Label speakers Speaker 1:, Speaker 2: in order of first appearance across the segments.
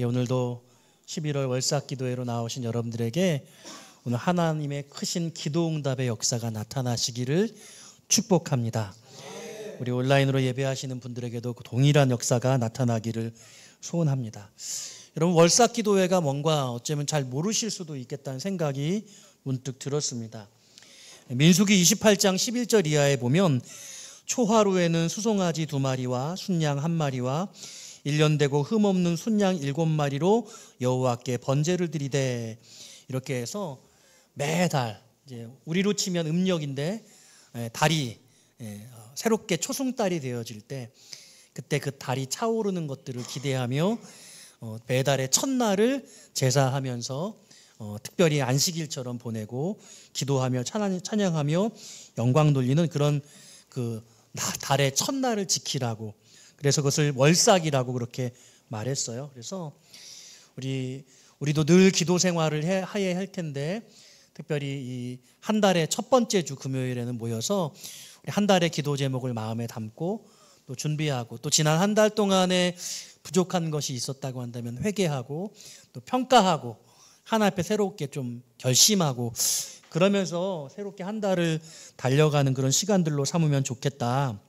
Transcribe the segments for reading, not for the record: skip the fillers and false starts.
Speaker 1: 오늘도 11월 월삭기도회로 나오신 여러분들에게 오늘 하나님의 크신 기도응답의 역사가 나타나시기를 축복합니다. 우리 온라인으로 예배하시는 분들에게도 그 동일한 역사가 나타나기를 소원합니다. 여러분, 월삭기도회가 뭔가 어쩌면 잘 모르실 수도 있겠다는 생각이 문득 들었습니다. 민수기 28장 11절 이하에 보면 초하루에는 수송아지 2마리와 순양 1마리와 1년 되고 흠없는 순양 7마리로 여호와께 번제를 드리되, 이렇게 해서 매달 이제 우리로 치면 음력인데 달이 새롭게 초승달이 되어질 때 그때 그 달이 차오르는 것들을 기대하며 매달의 첫날을 제사하면서 특별히 안식일처럼 보내고 기도하며 찬양하며 영광 돌리는 그런 그 달의 첫날을 지키라고, 그래서 그것을 월삭이라고 그렇게 말했어요. 그래서 우리도 늘 기도 생활을 해야 할 텐데, 특별히 이 한 달의 첫 번째 주 금요일에는 모여서 우리 한 달의 기도 제목을 마음에 담고 또 준비하고, 또 지난 한 달 동안에 부족한 것이 있었다고 한다면 회개하고 또 평가하고 하나 앞에 새롭게 좀 결심하고, 그러면서 새롭게 한 달을 달려가는 그런 시간들로 삼으면 좋겠다.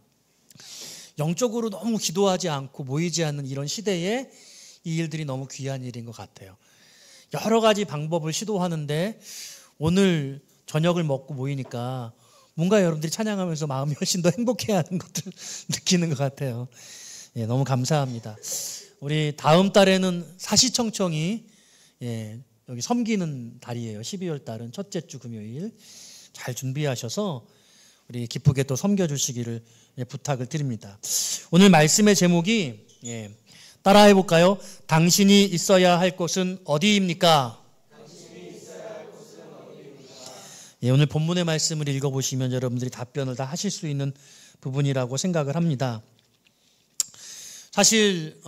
Speaker 1: 영적으로 너무 기도하지 않고 모이지 않는 이런 시대에 이 일들이 너무 귀한 일인 것 같아요. 여러 가지 방법을 시도하는데 오늘 저녁을 먹고 모이니까 뭔가 여러분들이 찬양하면서 마음이 훨씬 더 행복해하는 것들 느끼는 것 같아요. 너무 감사합니다. 우리 다음 달에는 사시청청이 여기 섬기는 달이에요. 12월 달은 첫째 주 금요일 잘 준비하셔서 우리 기쁘게 또 섬겨주시기를 부탁을 드립니다. 오늘 말씀의 제목이 따라해 볼까요? 당신이 있어야 할 곳은 어디입니까? 오늘 본문의 말씀을 읽어보시면 여러분들이 답변을 다 하실 수 있는 부분이라고 생각을 합니다. 사실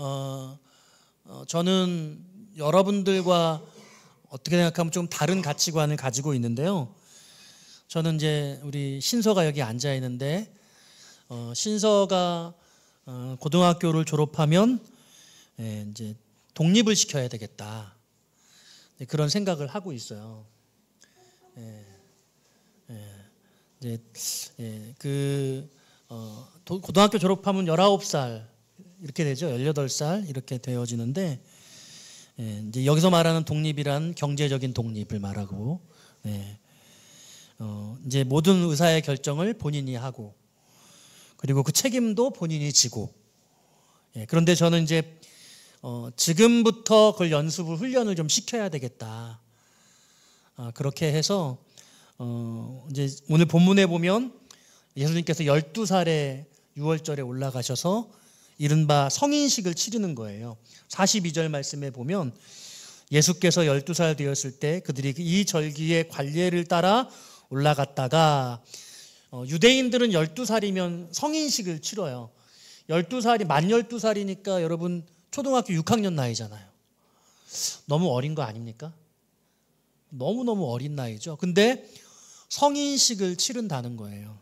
Speaker 1: 저는 여러분들과 어떻게 생각하면 좀 다른 가치관을 가지고 있는데요. 저는 이제 우리 신서가 여기 앉아 있는데, 신서가 고등학교를 졸업하면 이제 독립을 시켜야 되겠다, 그런 생각을 하고 있어요. 고등학교 졸업하면 19살 이렇게 되죠. 18살 이렇게 되어지는데, 이제 여기서 말하는 독립이란 경제적인 독립을 말하고, 이제 모든 의사의 결정을 본인이 하고, 그리고 그 책임도 본인이 지고, 그런데 저는 이제 지금부터 그걸 훈련을 좀 시켜야 되겠다. 그렇게 해서 이제 오늘 본문에 보면 예수님께서 12살에 6월절에 올라가셔서 이른바 성인식을 치르는 거예요. 42절 말씀에 보면 예수께서 12살 되었을 때 그들이 이 절기의 관례를 따라 올라갔다가, 유대인들은 12살이면 성인식을 치러요. 12살이 만 12살이니까 여러분 초등학교 6학년 나이잖아요. 너무 어린 거 아닙니까? 너무너무 어린 나이죠. 근데 성인식을 치른다는 거예요.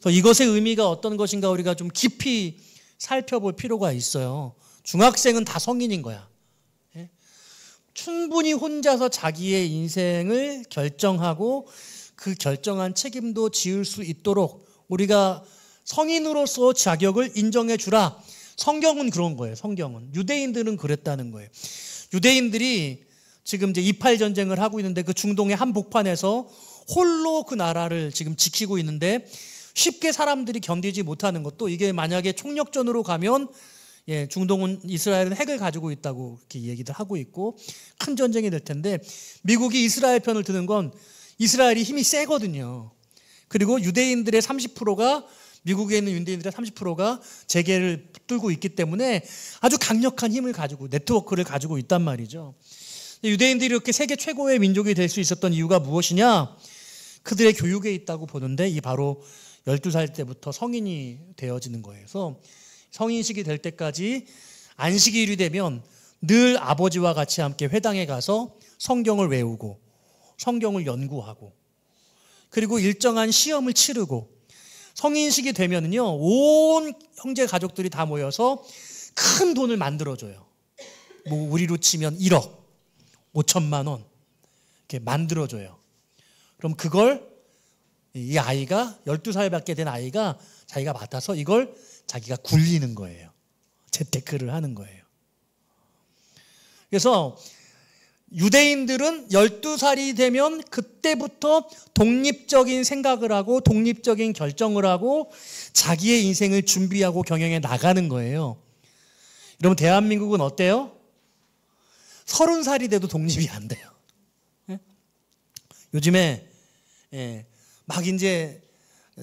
Speaker 1: 그래서 이것의 의미가 어떤 것인가 우리가 좀 깊이 살펴볼 필요가 있어요. 중학생은 다 성인인 거야. 충분히 혼자서 자기의 인생을 결정하고 그 결정한 책임도 지을 수 있도록 우리가 성인으로서 자격을 인정해 주라. 성경은 그런 거예요. 성경은. 유대인들은 그랬다는 거예요. 유대인들이 지금 이제 이팔 전쟁을 하고 있는데 그 중동의 한복판에서 홀로 그 나라를 지금 지키고 있는데 쉽게 사람들이 견디지 못하는 것도, 이게 만약에 총력전으로 가면 중동은 이스라엘은 핵을 가지고 있다고 이렇게 얘기를 하고 있고 큰 전쟁이 될 텐데, 미국이 이스라엘 편을 드는 건 이스라엘이 힘이 세거든요. 그리고 유대인들의 30%가, 미국에 있는 유대인들의 30%가 재계를 붙들고 있기 때문에 아주 강력한 힘을 가지고, 네트워크를 가지고 있단 말이죠. 유대인들이 이렇게 세계 최고의 민족이 될 수 있었던 이유가 무엇이냐? 그들의 교육에 있다고 보는데, 이 바로 12살 때부터 성인이 되어지는 거예요. 그래서 성인식이 될 때까지 안식일이 되면 늘 아버지와 같이 함께 회당에 가서 성경을 외우고 성경을 연구하고, 그리고 일정한 시험을 치르고, 성인식이 되면은요 온 형제 가족들이 다 모여서 큰 돈을 만들어줘요. 뭐 우리로 치면 1억 5천만 원 이렇게 만들어줘요. 그럼 그걸 이 아이가 12살밖에 된 아이가 자기가 맡아서 이걸 자기가 굴리는 거예요. 재테크를 하는 거예요. 그래서 유대인들은 12살이 되면 그때부터 독립적인 생각을 하고 독립적인 결정을 하고 자기의 인생을 준비하고 경영해 나가는 거예요. 여러분 대한민국은 어때요? 30살이 돼도 독립이 안 돼요. 요즘에 막 이제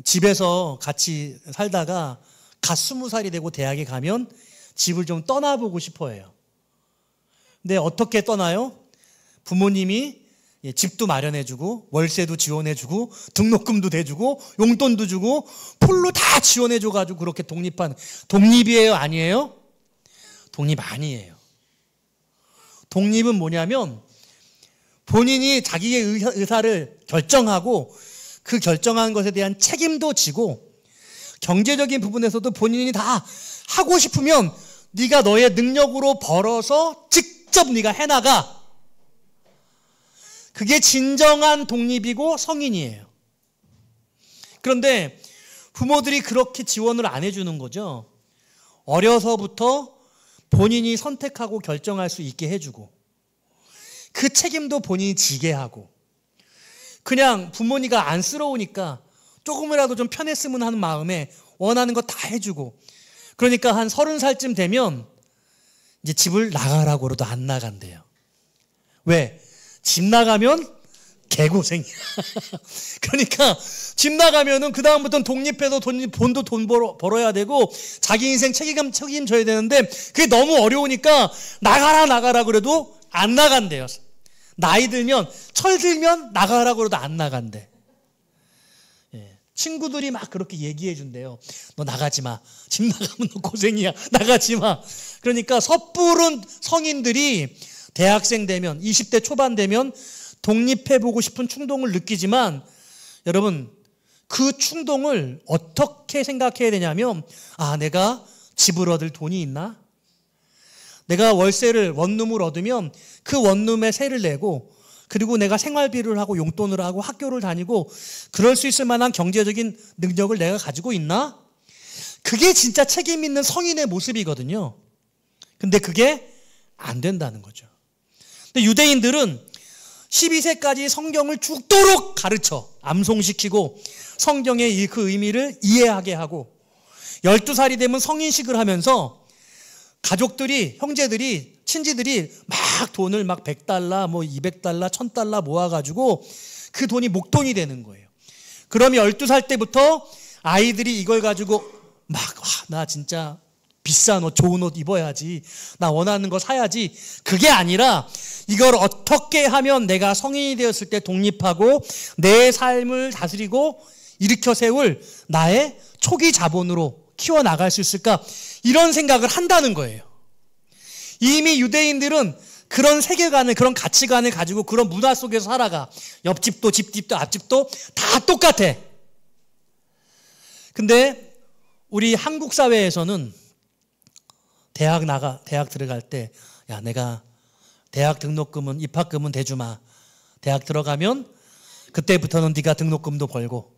Speaker 1: 집에서 같이 살다가 갓 20살이 되고 대학에 가면 집을 좀 떠나보고 싶어 해요. 근데 어떻게 떠나요? 부모님이 집도 마련해주고 월세도 지원해주고 등록금도 대주고 용돈도 주고 풀로 다 지원해줘가지고 그렇게 독립한 독립이에요? 아니에요? 독립 아니에요. 독립은 뭐냐면 본인이 자기의 의사를 결정하고 그 결정한 것에 대한 책임도 지고 경제적인 부분에서도 본인이 다 하고 싶으면 네가 너의 능력으로 벌어서 직접 네가 해나가. 그게 진정한 독립이고 성인이에요. 그런데 부모들이 그렇게 지원을 안 해주는 거죠. 어려서부터 본인이 선택하고 결정할 수 있게 해주고 그 책임도 본인이 지게 하고 그냥 부모니까 안쓰러우니까 조금이라도 좀 편했으면 하는 마음에 원하는 거 다 해주고 그러니까 한 30살쯤 되면 이제 집을 나가라고 그래도 안 나간대요. 왜? 집 나가면 개고생이야. 그러니까 집 나가면은 그다음부터는 독립해서 돈 벌어야 되고 자기 인생 책임져야 되는데 그게 너무 어려우니까 나가라 그래도 안 나간대요. 나이 들면 철 들면 나가라고 그래도 안 나간대. 친구들이 막 그렇게 얘기해 준대요. 너 나가지 마. 집 나가면 너 고생이야. 나가지 마. 그러니까 섣부른 성인들이 대학생 되면 20대 초반 되면 독립해보고 싶은 충동을 느끼지만 여러분 그 충동을 어떻게 생각해야 되냐면 내가 집을 얻을 돈이 있나? 내가 월세를 원룸을 얻으면 그 원룸에 세를 내고 그리고 내가 생활비를 하고 용돈을 하고 학교를 다니고 그럴 수 있을 만한 경제적인 능력을 내가 가지고 있나? 그게 진짜 책임 있는 성인의 모습이거든요. 근데 그게 안 된다는 거죠. 근데 유대인들은 12세까지 성경을 죽도록 가르쳐 암송시키고 성경의 그 의미를 이해하게 하고 12살이 되면 성인식을 하면서 가족들이 형제들이 친지들이 막 돈을 막 $100 뭐 $200 $1000 모아가지고 그 돈이 목돈이 되는 거예요. 그러면 12살 때부터 아이들이 이걸 가지고 막 나 진짜 비싼 옷 좋은 옷 입어야지 나 원하는 거 사야지 그게 아니라 이걸 어떻게 하면 내가 성인이 되었을 때 독립하고 내 삶을 다스리고 일으켜 세울 나의 초기 자본으로 키워나갈 수 있을까 이런 생각을 한다는 거예요. 이미 유대인들은 그런 세계관을 그런 가치관을 가지고 그런 문화 속에서 살아가. 옆집도 집집도 앞집도 다 똑같아. 근데 우리 한국 사회에서는 대학 들어갈 때 야 내가 대학 등록금은 입학금은 대주마. 대학 들어가면 그때부터는 네가 등록금도 벌고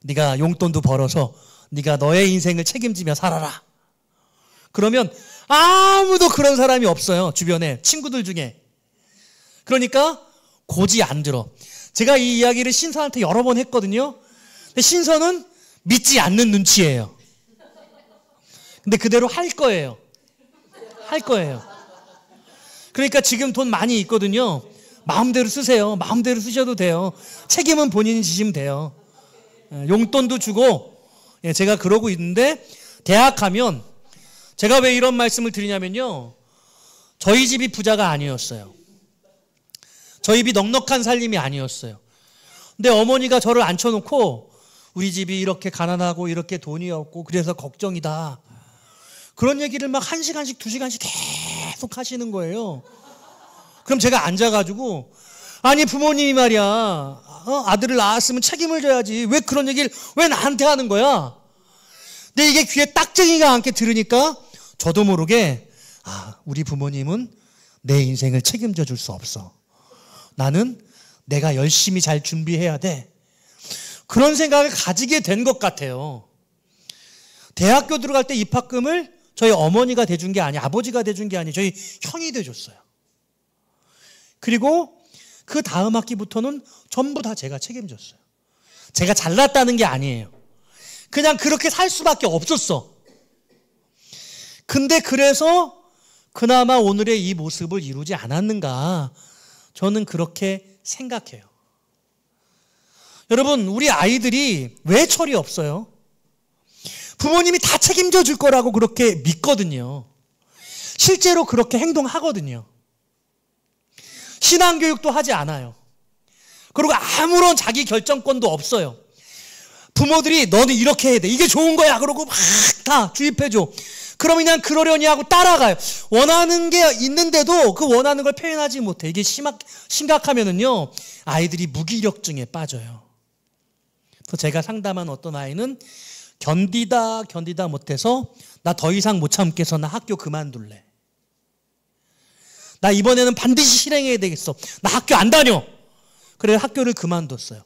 Speaker 1: 네가 용돈도 벌어서 네가 너의 인생을 책임지며 살아라. 그러면 아무도 그런 사람이 없어요. 주변에 친구들 중에. 그러니까 고지 안 들어. 제가 이 이야기를 신선한테 여러 번 했거든요. 근데 신선은 믿지 않는 눈치예요. 근데 그대로 할 거예요. 할 거예요. 그러니까 지금 돈 많이 있거든요. 마음대로 쓰세요. 마음대로 쓰셔도 돼요. 책임은 본인이 지시면 돼요. 용돈도 주고 제가 그러고 있는데 대학 가면 제가 왜 이런 말씀을 드리냐면요. 저희 집이 부자가 아니었어요. 저희 집이 넉넉한 살림이 아니었어요. 근데 어머니가 저를 앉혀놓고 우리 집이 이렇게 가난하고 이렇게 돈이 없고 그래서 걱정이다. 그런 얘기를 막 1시간씩 2시간씩 계속 하시는 거예요. 그럼 제가 앉아가지고 아니 부모님이 말이야 아들을 낳았으면 책임을 져야지 왜 그런 얘기를 왜 나한테 하는 거야. 근데 이게 귀에 딱정이가 않게 들으니까 저도 모르게 우리 부모님은 내 인생을 책임져 줄 수 없어. 나는 내가 열심히 잘 준비해야 돼. 그런 생각을 가지게 된 것 같아요. 대학교 들어갈 때 입학금을 저희 어머니가 대준 게 아니에요. 아버지가 대준 게 아니에요. 저희 형이 대줬어요. 그리고 그 다음 학기부터는 전부 다 제가 책임졌어요. 제가 잘났다는 게 아니에요. 그냥 그렇게 살 수밖에 없었어. 근데 그래서 그나마 오늘의 이 모습을 이루지 않았는가, 저는 그렇게 생각해요. 여러분, 우리 아이들이 왜 철이 없어요? 부모님이 다 책임져 줄 거라고 그렇게 믿거든요. 실제로 그렇게 행동하거든요. 신앙교육도 하지 않아요. 그리고 아무런 자기 결정권도 없어요. 부모들이 너는 이렇게 해야 돼, 이게 좋은 거야, 그러고 막 다 주입해줘. 그럼 그냥 그러려니 하고 따라가요. 원하는 게 있는데도 그 원하는 걸 표현하지 못해. 이게 심각하면은요, 아이들이 무기력증에 빠져요. 그래서 제가 상담한 어떤 아이는 견디다 못해서 나 더 이상 못 참겠어, 나 학교 그만둘래. 나 이번에는 반드시 실행해야 되겠어, 나 학교 안 다녀. 그래 학교를 그만뒀어요.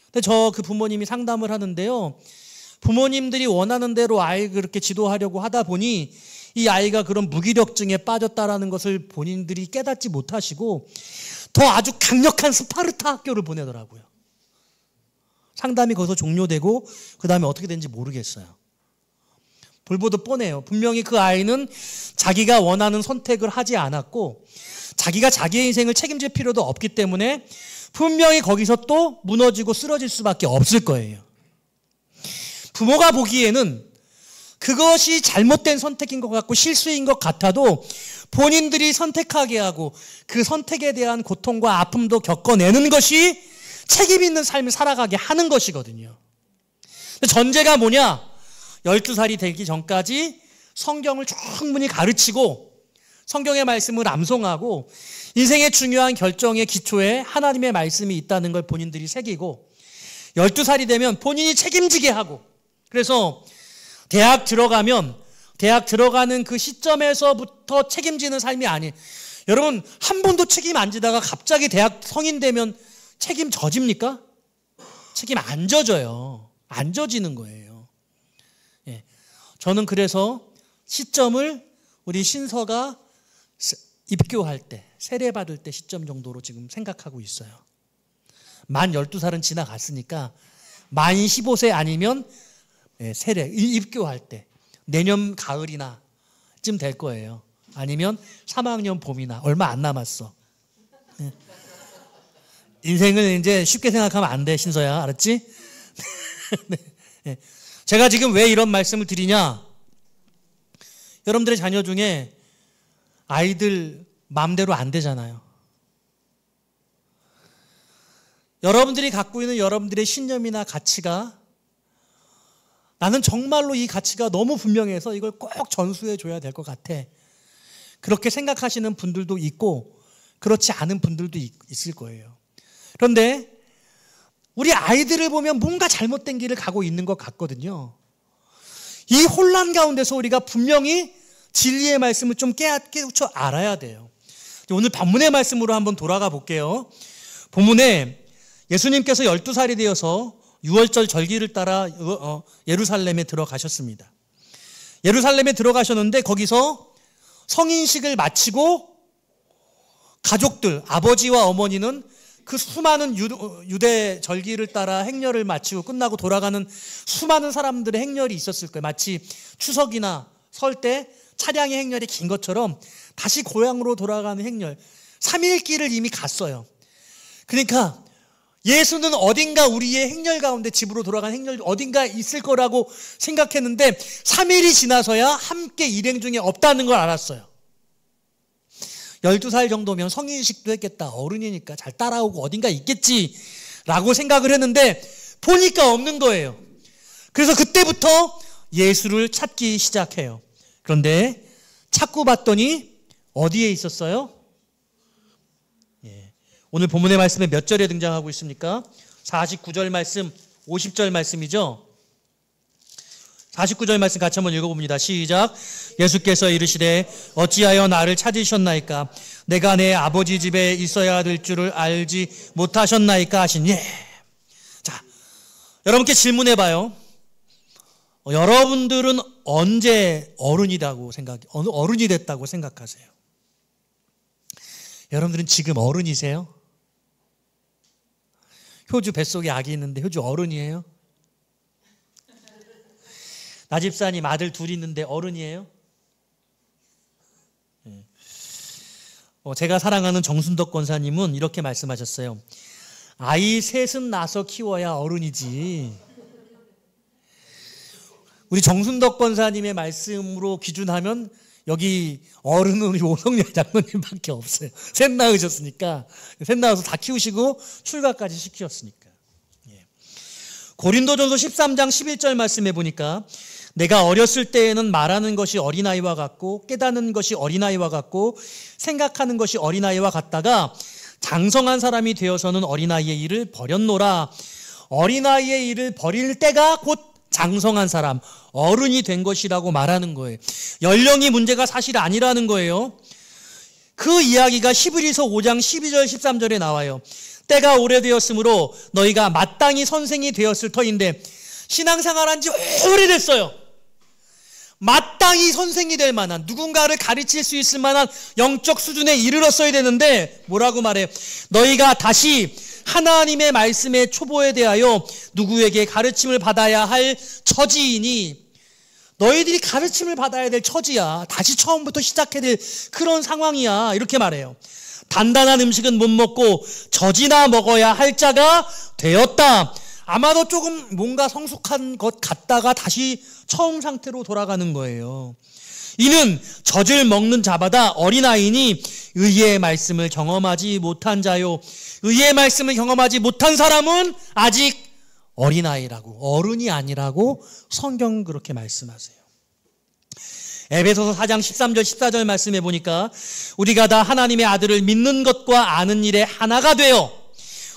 Speaker 1: 근데 저 그 부모님이 상담을 하는데요, 부모님들이 원하는 대로 아이를 그렇게 지도하려고 하다 보니 이 아이가 그런 무기력증에 빠졌다라는 것을 본인들이 깨닫지 못하시고 더 아주 강력한 스파르타 학교를 보내더라고요. 상담이 거기서 종료되고 그 다음에 어떻게 된지 모르겠어요. 불보듯 뻔해요. 분명히 그 아이는 자기가 원하는 선택을 하지 않았고 자기가 자기의 인생을 책임질 필요도 없기 때문에 분명히 거기서 또 무너지고 쓰러질 수밖에 없을 거예요. 부모가 보기에는 그것이 잘못된 선택인 것 같고 실수인 것 같아도 본인들이 선택하게 하고 그 선택에 대한 고통과 아픔도 겪어내는 것이 책임 있는 삶을 살아가게 하는 것이거든요. 전제가 뭐냐? 12살이 되기 전까지 성경을 충분히 가르치고 성경의 말씀을 암송하고 인생의 중요한 결정의 기초에 하나님의 말씀이 있다는 걸 본인들이 새기고 12살이 되면 본인이 책임지게 하고, 그래서 대학 들어가면 대학 들어가는 그 시점에서부터 책임지는 삶이 아니에요. 여러분, 한 번도 책임 안 지다가 갑자기 대학 성인 되면 책임 져집니까? 책임 안 져져요. 안 져지는 거예요. 예. 저는 그래서 시점을 우리 신서가 입교할 때, 세례받을 때 시점 정도로 지금 생각하고 있어요. 만 12살은 지나갔으니까 만 15세 아니면 세례, 입교할 때 내년 가을이나 쯤 될 거예요. 아니면 3학년 봄이나, 얼마 안 남았어. 인생을 이제 쉽게 생각하면 안 돼, 신서야. 알았지? 네. 제가 지금 왜 이런 말씀을 드리냐? 여러분들의 자녀 중에 아이들 마음대로 안 되잖아요. 여러분들이 갖고 있는 여러분들의 신념이나 가치가, 나는 정말로 이 가치가 너무 분명해서 이걸 꼭 전수해 줘야 될 것 같아, 그렇게 생각하시는 분들도 있고 그렇지 않은 분들도 있을 거예요. 그런데 우리 아이들을 보면 뭔가 잘못된 길을 가고 있는 것 같거든요. 이 혼란 가운데서 우리가 분명히 진리의 말씀을 좀 깨우쳐 알아야 돼요. 오늘 본문의 말씀으로 한번 돌아가 볼게요. 본문에 예수님께서 12살이 되어서 6월절 절기를 따라 예루살렘에 들어가셨습니다. 예루살렘에 들어가셨는데 거기서 성인식을 마치고 가족들, 아버지와 어머니는 그 수많은 유대 절기를 따라 행렬을 마치고 끝나고 돌아가는 수많은 사람들의 행렬이 있었을 거예요. 마치 추석이나 설 때 차량의 행렬이 긴 것처럼 다시 고향으로 돌아가는 행렬, 3일 길을 이미 갔어요. 그러니까 예수는 어딘가 우리의 행렬 가운데 집으로 돌아가는 행렬 어딘가 있을 거라고 생각했는데 3일이 지나서야 함께 일행 중에 없다는 걸 알았어요. 12살 정도면 성인식도 했겠다, 어른이니까 잘 따라오고 어딘가 있겠지라고 생각을 했는데 보니까 없는 거예요. 그래서 그때부터 예수를 찾기 시작해요. 그런데 찾고 봤더니 어디에 있었어요? 오늘 본문의 말씀에 몇 절에 등장하고 있습니까? 49절 말씀, 50절 말씀이죠. 49절 말씀 같이 한번 읽어봅니다. 시작. 예수께서 이르시되 어찌하여 나를 찾으셨나이까? 내가 내 아버지 집에 있어야 될 줄을 알지 못하셨나이까 하시니. 자, 여러분께 질문해봐요. 여러분들은 언제 어른이 됐다고 생각하세요? 여러분들은 지금 어른이세요? 효주 뱃속에 아기 있는데 효주 어른이에요? 나 집사님 아들 둘 있는데 어른이에요? 제가 사랑하는 정순덕 권사님은 이렇게 말씀하셨어요. 아이 셋은 낳아서 키워야 어른이지. 우리 정순덕 권사님의 말씀으로 기준하면 여기 어른은 우리 오성렬 장로님밖에 없어요. 셋 낳으셨으니까. 셋 낳아서 다 키우시고 출가까지 시키셨으니까. 고린도전서 13장 11절 말씀해 보니까 내가 어렸을 때에는 말하는 것이 어린아이와 같고 깨닫는 것이 어린아이와 같고 생각하는 것이 어린아이와 같다가 장성한 사람이 되어서는 어린아이의 일을 버렸노라. 어린아이의 일을 버릴 때가 곧 장성한 사람, 어른이 된 것이라고 말하는 거예요. 연령이 문제가 사실 아니라는 거예요. 그 이야기가 히브리서 5장 12절 13절에 나와요. 때가 오래되었으므로 너희가 마땅히 선생이 되었을 터인데 신앙생활한 지 오래됐어요. 마땅히 선생이 될 만한, 누군가를 가르칠 수 있을 만한 영적 수준에 이르렀어야 되는데 뭐라고 말해요? 너희가 다시 하나님의 말씀의 초보에 대하여 누구에게 가르침을 받아야 할 처지이니, 너희들이 가르침을 받아야 될 처지야. 다시 처음부터 시작해야 될 그런 상황이야. 이렇게 말해요. 단단한 음식은 못 먹고 젖이나 먹어야 할 자가 되었다. 아마도 조금 뭔가 성숙한 것 같다가 다시 처음 상태로 돌아가는 거예요. 이는 젖을 먹는 자마다 어린아이니 의의 말씀을 경험하지 못한 자요. 의의 말씀을 경험하지 못한 사람은 아직 어린아이라고, 어른이 아니라고 성경은 그렇게 말씀하세요. 에베소서 4장 13절 14절 말씀해 보니까 우리가 다 하나님의 아들을 믿는 것과 아는 일에 하나가 되어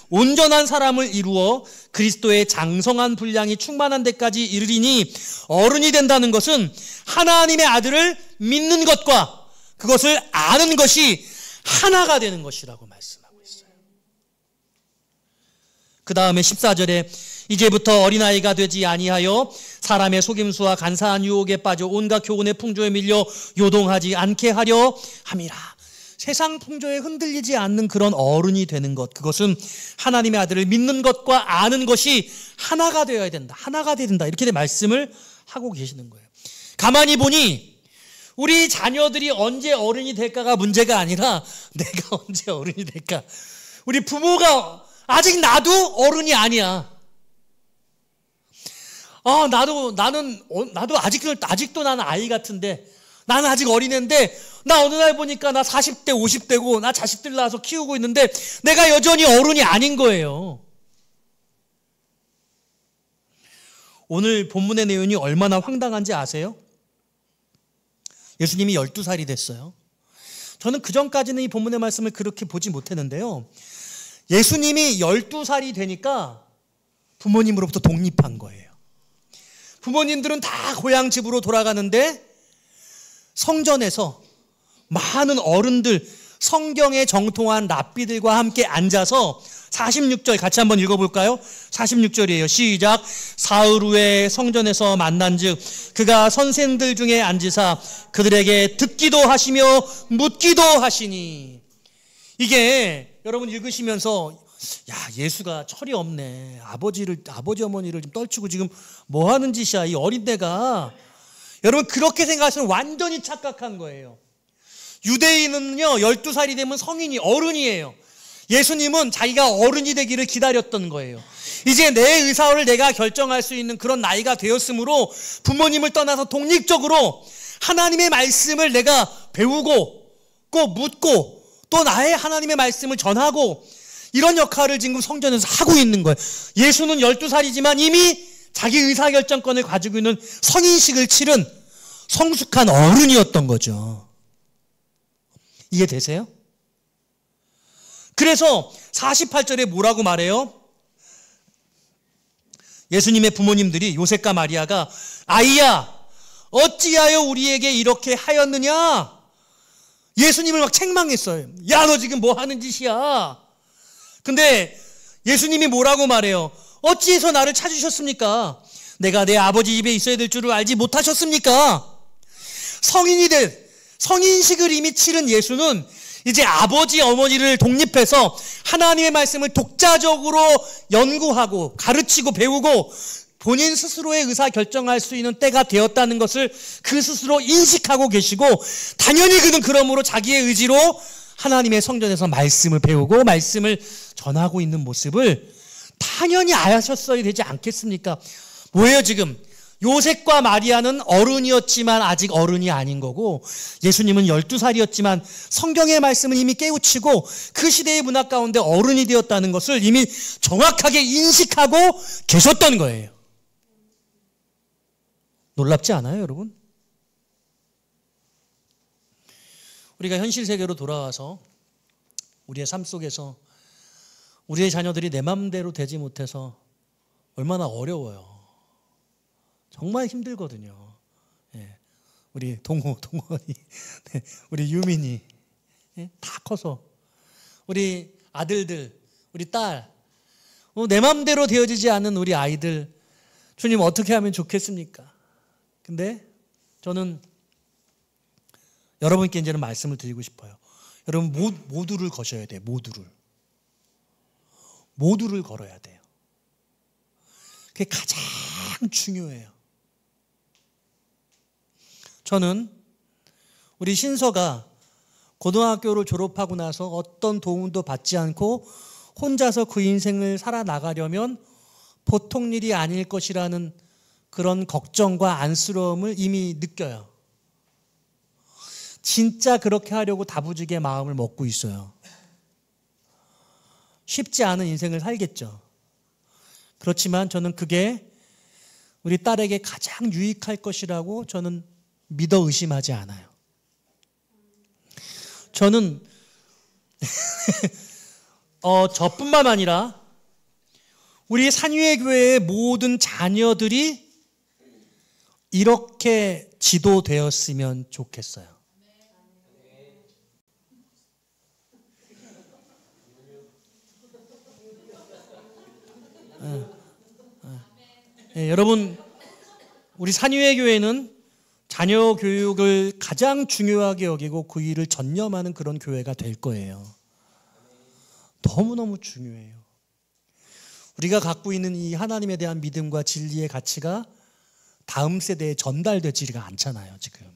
Speaker 1: 온전한 사람을 이루어 그리스도의 장성한 분량이 충만한 데까지 이르리니, 어른이 된다는 것은 하나님의 아들을 믿는 것과 그것을 아는 것이 하나가 되는 것이라고 말씀하고 있어요. 그 다음에 14절에 이제부터 어린아이가 되지 아니하여 사람의 속임수와 간사한 유혹에 빠져 온갖 교훈의 풍조에 밀려 요동하지 않게 하려 함이라. 세상 풍조에 흔들리지 않는 그런 어른이 되는 것, 그것은 하나님의 아들을 믿는 것과 아는 것이 하나가 되어야 된다. 하나가 되어야 된다. 이렇게 말씀을 하고 계시는 거예요. 가만히 보니 우리 자녀들이 언제 어른이 될까가 문제가 아니라 내가 언제 어른이 될까. 우리 부모가 아직 나도 어른이 아니야. 나도 아직도 나는 아이 같은데, 나는 아직 어린애인데, 나 어느 날 보니까 나 40대, 50대고, 나 자식들 낳아서 키우고 있는데, 내가 여전히 어른이 아닌 거예요. 오늘 본문의 내용이 얼마나 황당한지 아세요? 예수님이 12살이 됐어요. 저는 그전까지는 이 본문의 말씀을 그렇게 보지 못했는데요. 예수님이 12살이 되니까 부모님으로부터 독립한 거예요. 부모님들은 다 고향 집으로 돌아가는데 성전에서 많은 어른들, 성경에 정통한 랍비들과 함께 앉아서 46절 같이 한번 읽어볼까요? 46절이에요. 시작. 사흘 후에 성전에서 만난즉 그가 선생들 중에 앉으사 그들에게 듣기도 하시며 묻기도 하시니. 이게 여러분 읽으시면서 야, 예수가 철이 없네. 아버지 어머니를 좀 떨치고 지금 뭐 하는 짓이야 이 어린애가. 여러분 그렇게 생각하시면 완전히 착각한 거예요. 유대인은요 12살이 되면 성인이 어른이에요. 예수님은 자기가 어른이 되기를 기다렸던 거예요. 이제 내 의사를 내가 결정할 수 있는 그런 나이가 되었으므로 부모님을 떠나서 독립적으로 하나님의 말씀을 내가 배우고 꼭 묻고 또 나의 하나님의 말씀을 전하고, 이런 역할을 지금 성전에서 하고 있는 거예요. 예수는 12살이지만 이미 자기 의사결정권을 가지고 있는 성인식을 치른 성숙한 어른이었던 거죠. 이해되세요? 그래서 48절에 뭐라고 말해요? 예수님의 부모님들이 요셉과 마리아가 아이야 어찌하여 우리에게 이렇게 하였느냐 예수님을 막 책망했어요. 야 너 지금 뭐 하는 짓이야. 근데 예수님이 뭐라고 말해요? 어찌해서 나를 찾으셨습니까? 내가 내 아버지 집에 있어야 될 줄을 알지 못하셨습니까? 성인식을 이미 치른 예수는 이제 아버지 어머니를 독립해서 하나님의 말씀을 독자적으로 연구하고 가르치고 배우고 본인 스스로의 의사 결정할 수 있는 때가 되었다는 것을 그 스스로 인식하고 계시고 당연히 그는 그러므로 자기의 의지로 하나님의 성전에서 말씀을 배우고 말씀을 전하고 있는 모습을 당연히 아셨어야 되지 않겠습니까? 뭐예요 지금? 요셉과 마리아는 어른이었지만 아직 어른이 아닌 거고 예수님은 12살이었지만 성경의 말씀을 이미 깨우치고 그 시대의 문화 가운데 어른이 되었다는 것을 이미 정확하게 인식하고 계셨던 거예요. 놀랍지 않아요 여러분? 우리가 현실 세계로 돌아와서 우리의 삶 속에서 우리의 자녀들이 내 마음대로 되지 못해서 얼마나 어려워요. 정말 힘들거든요. 예. 우리 동원이, 네. 우리 유민이 예? 다 커서 우리 아들들, 우리 딸, 내 마음대로 되어지지 않은 우리 아이들 주님 어떻게 하면 좋겠습니까? 근데 저는 여러분께 이제는 말씀을 드리고 싶어요. 여러분 모두를 거셔야 돼요. 모두를 걸어야 돼요. 그게 가장 중요해요. 저는 우리 신서가 고등학교를 졸업하고 나서 어떤 도움도 받지 않고 혼자서 그 인생을 살아나가려면 보통 일이 아닐 것이라는 그런 걱정과 안쓰러움을 이미 느껴요. 진짜 그렇게 하려고 다부지게 마음을 먹고 있어요. 쉽지 않은 인생을 살겠죠. 그렇지만 저는 그게 우리 딸에게 가장 유익할 것이라고 저는 믿어 의심하지 않아요. 저는 저뿐만 아니라 우리 산위의 교회의 모든 자녀들이 이렇게 지도되었으면 좋겠어요. 여러분 우리 산위의 교회는 자녀 교육을 가장 중요하게 여기고 그 일을 전념하는 그런 교회가 될 거예요. 너무너무 중요해요. 우리가 갖고 있는 이 하나님에 대한 믿음과 진리의 가치가 다음 세대에 전달되지가 않잖아요. 지금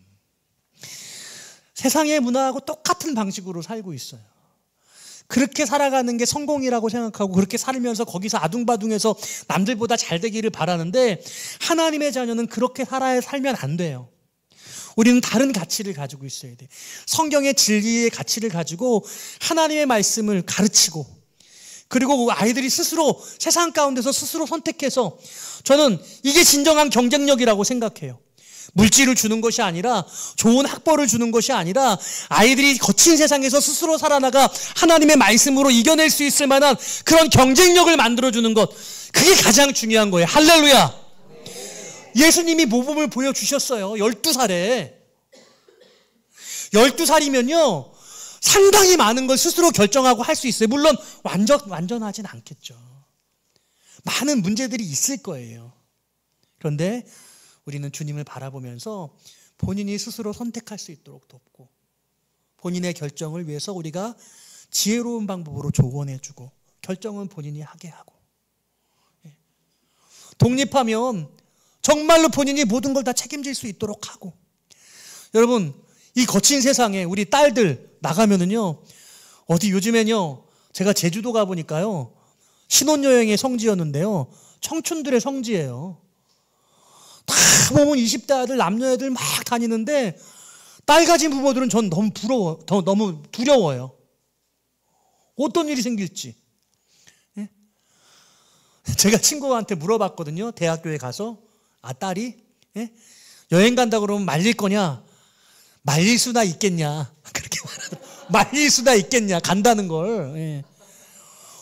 Speaker 1: 세상의 문화하고 똑같은 방식으로 살고 있어요. 그렇게 살아가는 게 성공이라고 생각하고 그렇게 살면서 거기서 아둥바둥해서 남들보다 잘 되기를 바라는데 하나님의 자녀는 그렇게 살면 안 돼요. 우리는 다른 가치를 가지고 있어야 돼. 성경의 진리의 가치를 가지고 하나님의 말씀을 가르치고 그리고 아이들이 스스로 세상 가운데서 스스로 선택해서 저는 이게 진정한 경쟁력이라고 생각해요. 물질을 주는 것이 아니라 좋은 학벌을 주는 것이 아니라 아이들이 거친 세상에서 스스로 살아나가 하나님의 말씀으로 이겨낼 수 있을 만한 그런 경쟁력을 만들어주는 것 그게 가장 중요한 거예요. 할렐루야. 예수님이 모범을 보여주셨어요. 12살에 12살이면요 상당히 많은 걸 스스로 결정하고 할 수 있어요. 물론 완전하진 않겠죠. 많은 문제들이 있을 거예요. 그런데 우리는 주님을 바라보면서 본인이 스스로 선택할 수 있도록 돕고 본인의 결정을 위해서 우리가 지혜로운 방법으로 조언해주고 결정은 본인이 하게 하고 독립하면 정말로 본인이 모든 걸 다 책임질 수 있도록 하고 여러분 이 거친 세상에 우리 딸들 나가면은요 어디 요즘엔요 제가 제주도 가보니까요 신혼여행의 성지였는데요 청춘들의 성지예요. 다 보면 20대 아들 남녀애들 막 다니는데 딸 가진 부모들은 전 너무 너무 두려워요. 어떤 일이 생길지. 예? 제가 친구한테 물어봤거든요. 대학교에 가서 딸이 예? 여행 간다 그러면 말릴 거냐? 말릴 수나 있겠냐? 그렇게 말하더라고요. 말릴 수나 있겠냐? 간다는 걸. 예.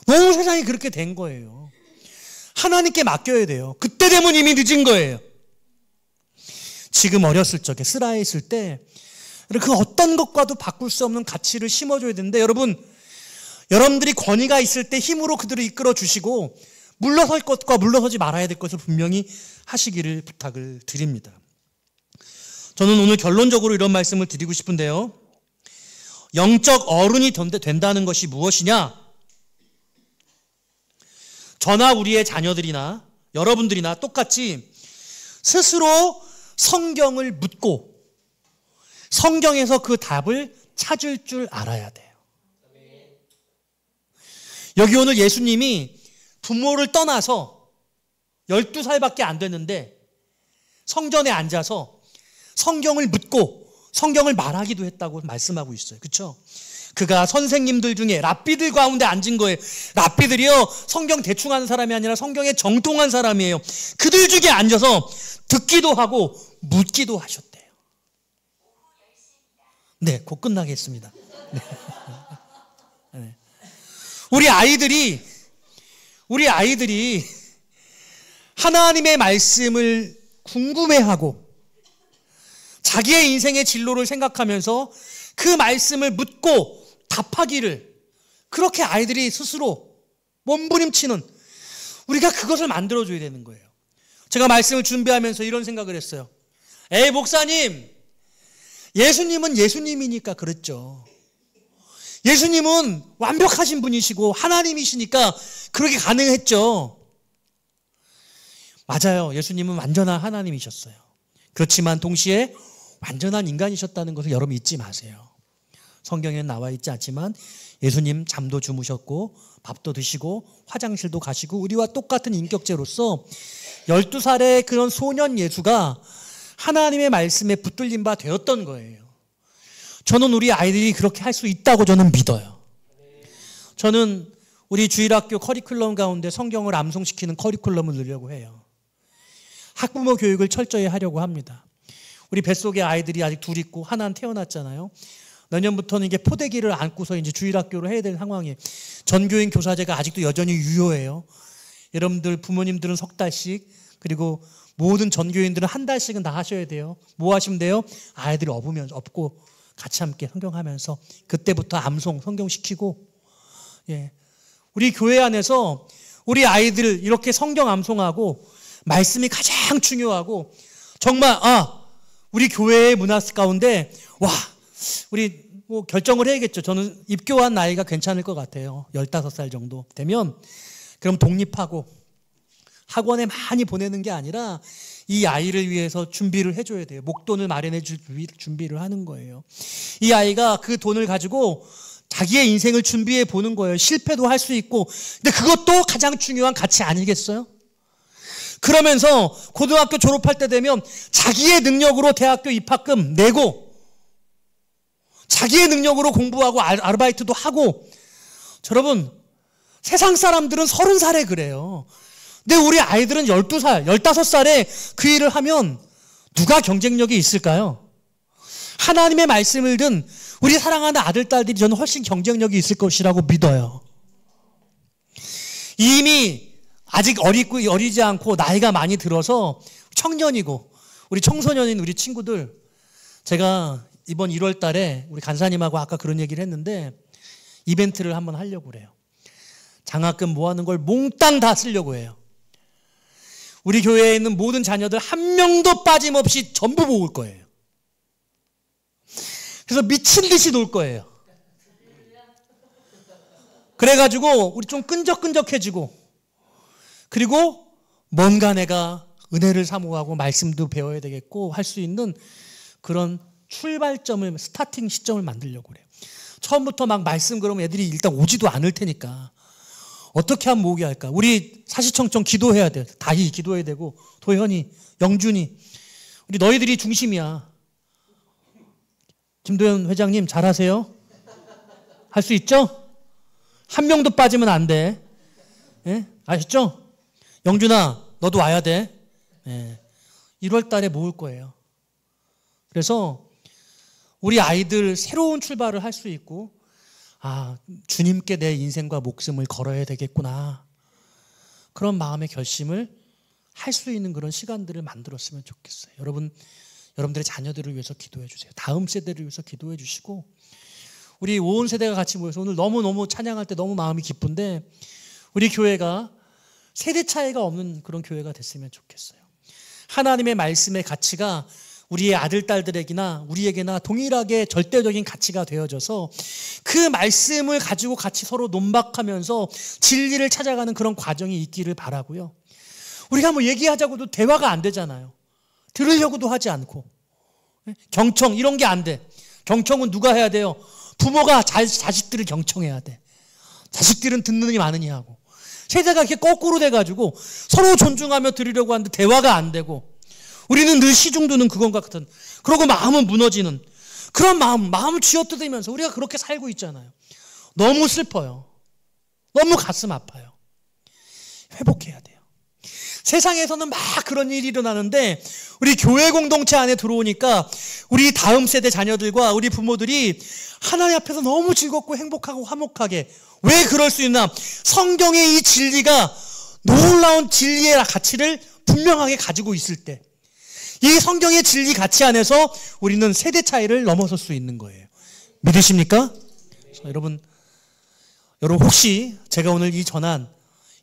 Speaker 1: 너무 세상이 그렇게 된 거예요. 하나님께 맡겨야 돼요. 그때 되면 이미 늦은 거예요. 지금 어렸을 적에 쓰라에 있을 때 그 어떤 것과도 바꿀 수 없는 가치를 심어줘야 되는데 여러분들이 권위가 있을 때 힘으로 그들을 이끌어 주시고 물러설 것과 물러서지 말아야 될 것을 분명히 하시기를 부탁을 드립니다. 저는 오늘 결론적으로 이런 말씀을 드리고 싶은데요. 영적 어른이 된다는 것이 무엇이냐? 저나 우리의 자녀들이나 여러분들이나 똑같이 스스로 성경을 묻고 성경에서 그 답을 찾을 줄 알아야 돼요. 여기 오늘 예수님이 부모를 떠나서 12살밖에 안 됐는데 성전에 앉아서 성경을 묻고 성경을 말하기도 했다고 말씀하고 있어요. 그렇죠? 그가 선생님들 중에 랍비들 가운데 앉은 거예요. 랍비들이요, 성경 대충 하는 사람이 아니라 성경에 정통한 사람이에요. 그들 중에 앉아서 듣기도 하고 묻기도 하셨대요. 네, 곧 끝나겠습니다. 네. 네. 우리 아이들이 하나님의 말씀을 궁금해하고 자기의 인생의 진로를 생각하면서 그 말씀을 묻고 답하기를, 그렇게 아이들이 스스로 몸부림치는, 우리가 그것을 만들어줘야 되는 거예요. 제가 말씀을 준비하면서 이런 생각을 했어요. 에이 목사님, 예수님은 예수님이니까 그랬죠. 예수님은 완벽하신 분이시고 하나님이시니까 그렇게 가능했죠. 맞아요. 예수님은 완전한 하나님이셨어요. 그렇지만 동시에 완전한 인간이셨다는 것을 여러분 잊지 마세요. 성경에는 나와 있지 않지만 예수님 잠도 주무셨고 밥도 드시고 화장실도 가시고 우리와 똑같은 인격체로서 12살의 그런 소년 예수가 하나님의 말씀에 붙들린 바 되었던 거예요. 저는 우리 아이들이 그렇게 할 수 있다고 저는 믿어요. 저는 우리 주일학교 커리큘럼 가운데 성경을 암송시키는 커리큘럼을 넣으려고 해요. 학부모 교육을 철저히 하려고 합니다. 우리 뱃속에 아이들이 아직 둘 있고 하나는 태어났잖아요. 내년부터는 이게 포대기를 안고서 이제 주일학교를 해야 될 상황이에요. 전교인 교사제가 아직도 여전히 유효해요. 여러분들 부모님들은 석 달씩, 그리고 모든 전교인들은 한 달씩은 다 하셔야 돼요. 뭐 하시면 돼요? 아이들이 업고 같이 함께 성경하면서 그때부터 암송 성경 시키고, 예, 우리 교회 안에서 우리 아이들 이렇게 성경 암송하고 말씀이 가장 중요하고, 정말 우리 교회의 문화 가운데 우리 뭐 결정을 해야겠죠. 저는 입교한 나이가 괜찮을 것 같아요. 15살 정도 되면 그럼 독립하고 학원에 많이 보내는 게 아니라 이 아이를 위해서 준비를 해줘야 돼요. 목돈을 마련해 줄 준비를 하는 거예요. 이 아이가 그 돈을 가지고 자기의 인생을 준비해 보는 거예요. 실패도 할 수 있고. 근데 그것도 가장 중요한 가치 아니겠어요? 그러면서 고등학교 졸업할 때 되면 자기의 능력으로 대학교 입학금 내고 자기의 능력으로 공부하고 아르바이트도 하고. 여러분, 세상 사람들은 30살에 그래요. 근데 우리 아이들은 12살, 15살에 그 일을 하면 누가 경쟁력이 있을까요? 하나님의 말씀을 든 우리 사랑하는 아들, 딸들이 저는 훨씬 경쟁력이 있을 것이라고 믿어요. 이미 아직 어리지 않고 나이가 많이 들어서 청년이고 우리 청소년인 우리 친구들, 제가 이번 1월 달에 우리 간사님하고 아까 그런 얘기를 했는데 이벤트를 한번 하려고 그래요. 장학금 모아는 걸 몽땅 다 쓰려고 해요. 우리 교회에 있는 모든 자녀들 한 명도 빠짐없이 전부 모을 거예요. 그래서 미친 듯이 놀 거예요. 그래가지고 우리 좀 끈적끈적해지고, 그리고 뭔가 내가 은혜를 사모하고 말씀도 배워야 되겠고 할 수 있는 그런 출발점을, 스타팅 시점을 만들려고 그래요. 처음부터 막 말씀 그러면 애들이 일단 오지도 않을 테니까 어떻게 하면 모으게 할까? 우리 사시청청 기도해야 돼요. 다희 기도해야 되고, 도현이, 영준이, 우리 너희들이 중심이야. 김도현 회장님 잘하세요? 할 수 있죠? 한 명도 빠지면 안 돼. 예? 아셨죠? 영준아, 너도 와야 돼. 예. 1월 달에 모을 거예요. 그래서 우리 아이들 새로운 출발을 할 수 있고, 주님께 내 인생과 목숨을 걸어야 되겠구나. 그런 마음의 결심을 할 수 있는 그런 시간들을 만들었으면 좋겠어요. 여러분들의 자녀들을 위해서 기도해 주세요. 다음 세대를 위해서 기도해 주시고, 우리 온 세대가 같이 모여서 오늘 너무너무 찬양할 때 너무 마음이 기쁜데, 우리 교회가 세대 차이가 없는 그런 교회가 됐으면 좋겠어요. 하나님의 말씀의 가치가 우리의 아들, 딸들에게나 우리에게나 동일하게 절대적인 가치가 되어져서 그 말씀을 가지고 같이 서로 논박하면서 진리를 찾아가는 그런 과정이 있기를 바라고요. 우리가 뭐 얘기하자고도 대화가 안 되잖아요. 들으려고도 하지 않고. 경청 이런 게 안 돼. 경청은 누가 해야 돼요? 부모가 자식들을 경청해야 돼. 자식들은 듣느니 마느니 하고. 세대가 이렇게 거꾸로 돼가지고 서로 존중하며 들으려고 하는데 대화가 안 되고, 우리는 늘 시중드는 그건가 같은, 그러고 마음은 무너지는 그런 마음을 쥐어뜯으면서 우리가 그렇게 살고 있잖아요. 너무 슬퍼요. 너무 가슴 아파요. 회복해야 돼요. 세상에서는 막 그런 일이 일어나는데 우리 교회 공동체 안에 들어오니까 우리 다음 세대 자녀들과 우리 부모들이 하나님 앞에서 너무 즐겁고 행복하고 화목하게, 왜 그럴 수 있나? 성경의 이 진리가, 놀라운 진리의 가치를 분명하게 가지고 있을 때, 이 성경의 진리 가치 안에서 우리는 세대 차이를 넘어설 수 있는 거예요. 믿으십니까? 여러분 혹시 제가 오늘 이 전한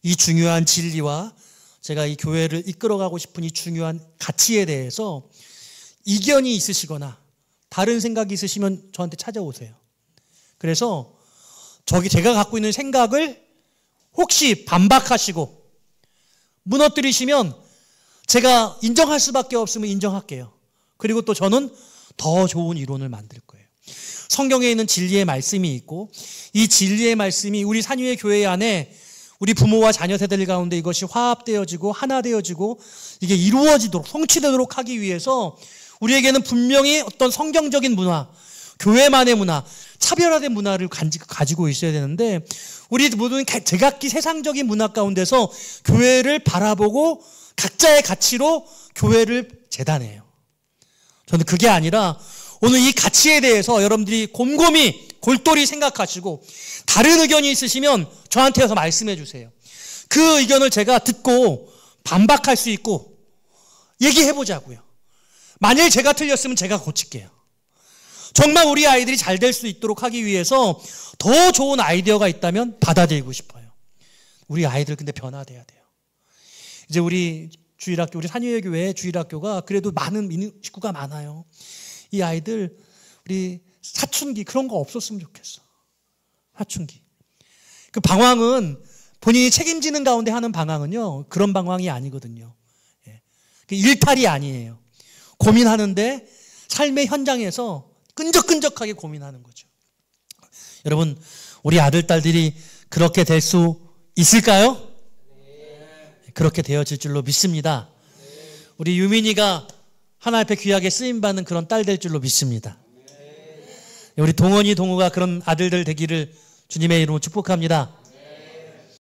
Speaker 1: 이 중요한 진리와 제가 이 교회를 이끌어가고 싶은 이 중요한 가치에 대해서 이견이 있으시거나 다른 생각이 있으시면 저한테 찾아오세요. 그래서 제가 갖고 있는 생각을 혹시 반박하시고 무너뜨리시면 제가 인정할 수밖에 없으면 인정할게요. 그리고 또 저는 더 좋은 이론을 만들 거예요. 성경에 있는 진리의 말씀이 있고, 이 진리의 말씀이 우리 산유의 교회 안에 우리 부모와 자녀 세대들 가운데 이것이 화합되어지고 하나 되어지고 이게 이루어지도록, 성취되도록 하기 위해서 우리에게는 분명히 어떤 성경적인 문화, 교회만의 문화, 차별화된 문화를 가지고 있어야 되는데, 우리 모두는 제각기 세상적인 문화 가운데서 교회를 바라보고 각자의 가치로 교회를 재단해요. 저는 그게 아니라 오늘 이 가치에 대해서 여러분들이 곰곰이 골똘히 생각하시고 다른 의견이 있으시면 저한테 와서 말씀해 주세요. 그 의견을 제가 듣고 반박할 수 있고 얘기해 보자고요. 만일 제가 틀렸으면 제가 고칠게요. 정말 우리 아이들이 잘 될 수 있도록 하기 위해서 더 좋은 아이디어가 있다면 받아들이고 싶어요. 우리 아이들 근데 변화돼야 돼요. 이제 우리 주일학교, 우리 산유의 교회 주일학교가 그래도 많은 식구가 많아요. 이 아이들 우리 사춘기 그런 거 없었으면 좋겠어. 사춘기. 그 방황은 본인이 책임지는 가운데 하는 방황은요, 그런 방황이 아니거든요. 일탈이 아니에요. 고민하는데 삶의 현장에서 끈적끈적하게 고민하는 거죠. 여러분, 우리 아들, 딸들이 그렇게 될 수 있을까요? 그렇게 되어질 줄로 믿습니다. 우리 유민이가 하나님 앞에 귀하게 쓰임받는 그런 딸 될 줄로 믿습니다. 우리 동원이, 동우가 그런 아들들 되기를 주님의 이름으로 축복합니다.